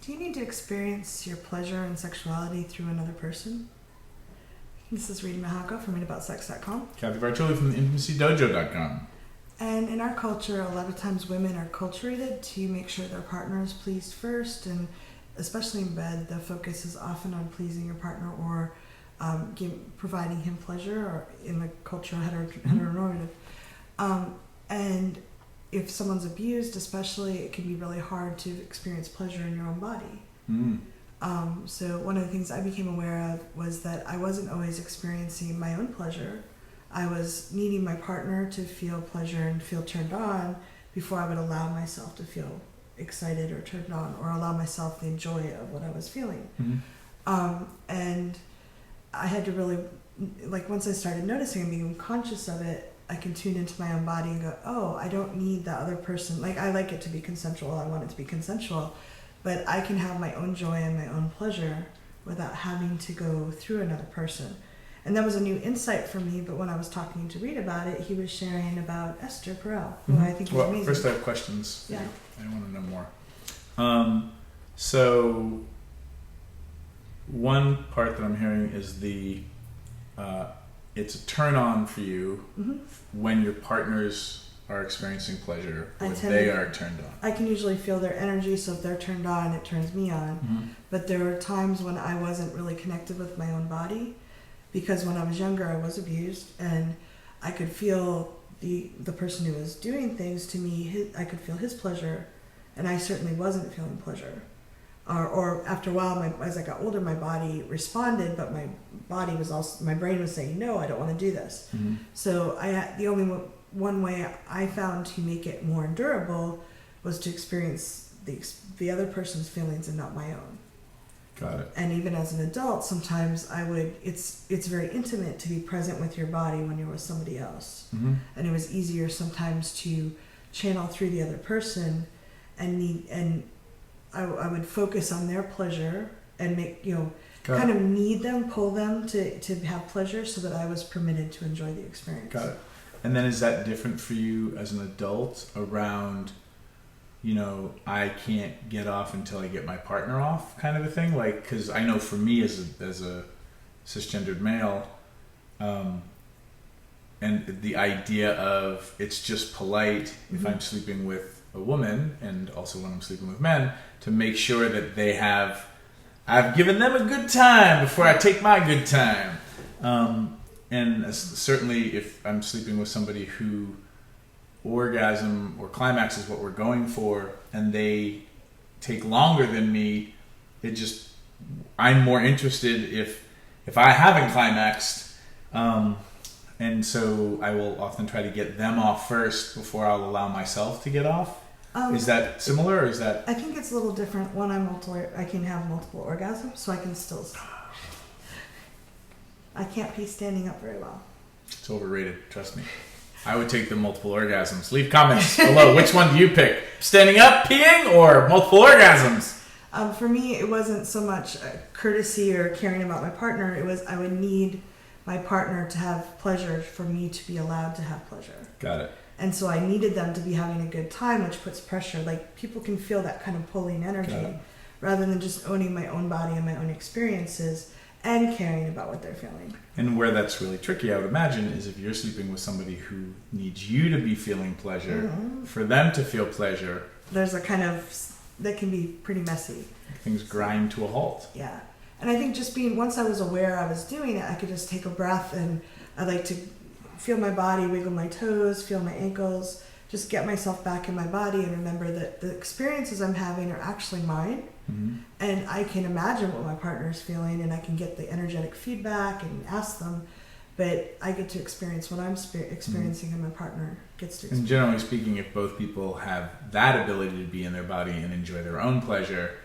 Do you need to experience your pleasure and sexuality through another person? This is Reid from readaboutsex.com. Cathy from TheIntimacyDojo.com. And in our culture, a lot of times women are culturated to make sure their partner is pleased first, and especially in bed, the focus is often on pleasing your partner or providing him pleasure, or in the cultural heteronormative. And if someone's abused, especially, it can be really hard to experience pleasure in your own body. So one of the things I became aware of was that I wasn't always experiencing my own pleasure. I was needing my partner to feel pleasure and feel turned on before I would allow myself to feel excited or turned on, or allow myself the joy of what I was feeling. And I had to really, once I started noticing and being conscious of it, I can tune into my own body and go, oh, I don't need that other person. I like it to be consensual. I want it to be consensual. But I can have my own joy and my own pleasure without having to go through another person. And that was a new insight for me. But when I was talking to Reid about it, he was sharing about Esther Perel, who I think is amazing. First I have questions. Yeah. I want to know more. So one part that I'm hearing is it's a turn on for you when your partners are experiencing pleasure, or they are turned on. I can usually feel their energy, so if they're turned on, it turns me on. But there were times when I wasn't really connected with my own body, because when I was younger, I was abused, and I could feel the person who was doing things to me, I could feel his pleasure, and I certainly wasn't feeling pleasure. Or after a while, as I got older, my body responded, but my brain was saying, no, I don't want to do this. So the only one way I found to make it more endurable was to experience the other person's feelings and not my own. Got it. And even as an adult, sometimes it's very intimate to be present with your body when you're with somebody else. And it was easier sometimes to channel through the other person and I would focus on their pleasure and kind of need them, pull them to have pleasure, so that I was permitted to enjoy the experience. Got it. And then is that different for you as an adult around, I can't get off until I get my partner off kind of a thing? Because I know for me as a cisgendered male, and the idea of it's just polite if I'm sleeping with a woman, and also when I'm sleeping with men, to make sure that I've given them a good time before I take my good time. And certainly if I'm sleeping with somebody who orgasm or climax is what we're going for, and they take longer than me, I'm more interested if I haven't climaxed, and so I will often try to get them off first before I'll allow myself to get off. Is that similar, or is that? I think it's a little different. One, I can have multiple orgasms, so I can still. I can't pee standing up very well. It's overrated, trust me. I would take the multiple orgasms. Leave comments below. Which one do you pick? Standing up, peeing, or multiple orgasms? For me, it wasn't so much courtesy or caring about my partner. It was I would need my partner to have pleasure for me to be allowed to have pleasure. Got it. And so I needed them to be having a good time, which puts pressure. People can feel that kind of pulling energy, rather than just owning my own body and my own experiences and caring about what they're feeling. And where that's really tricky, I would imagine, is if you're sleeping with somebody who needs you to be feeling pleasure, for them to feel pleasure. There's a kind of, that can be pretty messy. Things grind to a halt. Yeah. And I think once I was aware I was doing it, I could just take a breath, and I like to feel my body, wiggle my toes, feel my ankles, just get myself back in my body and remember that the experiences I'm having are actually mine. And I can imagine what my partner is feeling, and I can get the energetic feedback and ask them, but I get to experience what I'm experiencing and my partner gets to experience. And generally speaking, if both people have that ability to be in their body and enjoy their own pleasure,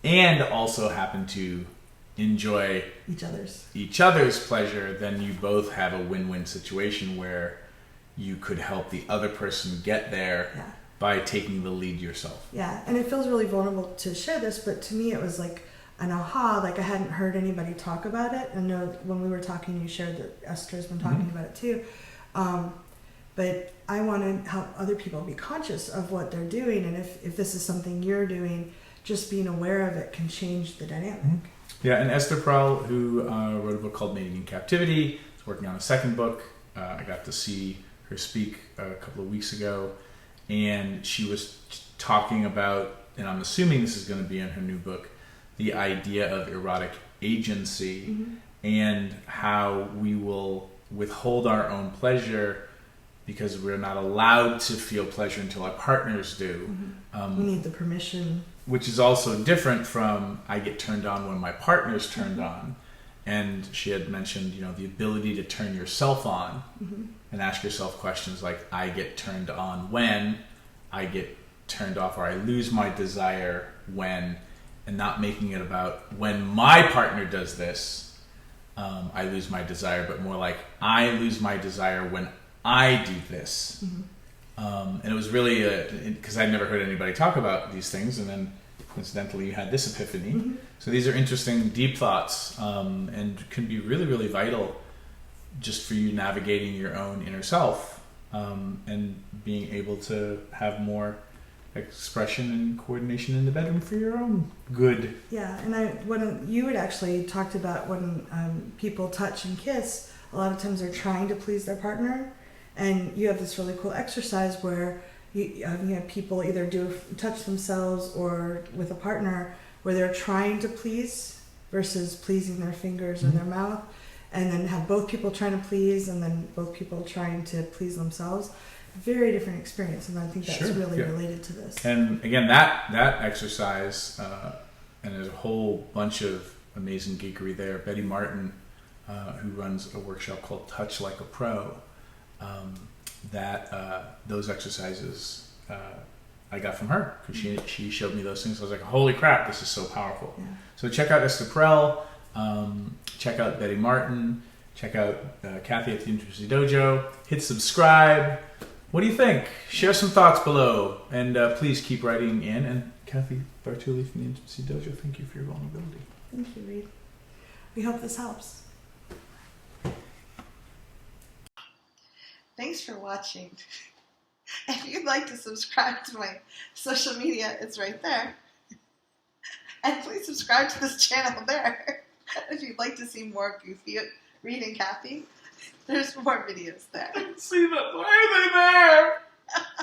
and also happen to enjoy each other's pleasure, then you both have a win-win situation where you could help the other person get there by taking the lead yourself. Yeah, and it feels really vulnerable to share this, but to me it was like an aha, I hadn't heard anybody talk about it. I know when we were talking, you shared that Esther's been talking about it too. But I want to help other people be conscious of what they're doing, and if this is something you're doing, just being aware of it can change the dynamic. Yeah, and Esther Perel, who wrote a book called Mating in Captivity, is working on a second book. I got to see her speak a couple of weeks ago, and she was talking about, and I'm assuming this is going to be in her new book, the idea of erotic agency and how we will withhold our own pleasure because we're not allowed to feel pleasure until our partners do. We need the permission. Which is also different from I get turned on when my partner's turned on. And she had mentioned, the ability to turn yourself on and ask yourself questions like, I get turned on when, I get turned off, or I lose my desire when, and not making it about when my partner does this, I lose my desire, but more like I lose my desire when I do this. And it was really, because I'd never heard anybody talk about these things, and then coincidentally you had this epiphany. So these are interesting, deep thoughts, and can be really, really vital just for you navigating your own inner self, and being able to have more expression and coordination in the bedroom for your own good. Yeah, and when you had actually talked about when people touch and kiss, a lot of times they're trying to please their partner, and you have this really cool exercise where you have people either touch themselves or with a partner where they're trying to please versus pleasing their fingers or their mouth, and then have both people trying to please and then both people trying to please themselves. Very different experience, and I think that's really related to this. And again, that exercise, and there's a whole bunch of amazing geekery there. Betty Martin, who runs a workshop called Touch Like a Pro, those exercises I got from her because she showed me those things. I was like, holy crap, this is so powerful. Yeah. So check out Esther Perel, check out Betty Martin, check out Cathy at TheIntimacyDojo, hit subscribe. What do you think? Share some thoughts below, and please keep writing in. And Cathy Bartuli from The Intimacy Dojo, thank you for your vulnerability. Thank you, Reid. We hope this helps. Thanks for watching. If you'd like to subscribe to my social media, it's right there. And please subscribe to this channel there. If you'd like to see more goofy Reid and Cathy, there's more videos there. See them. Why are they there?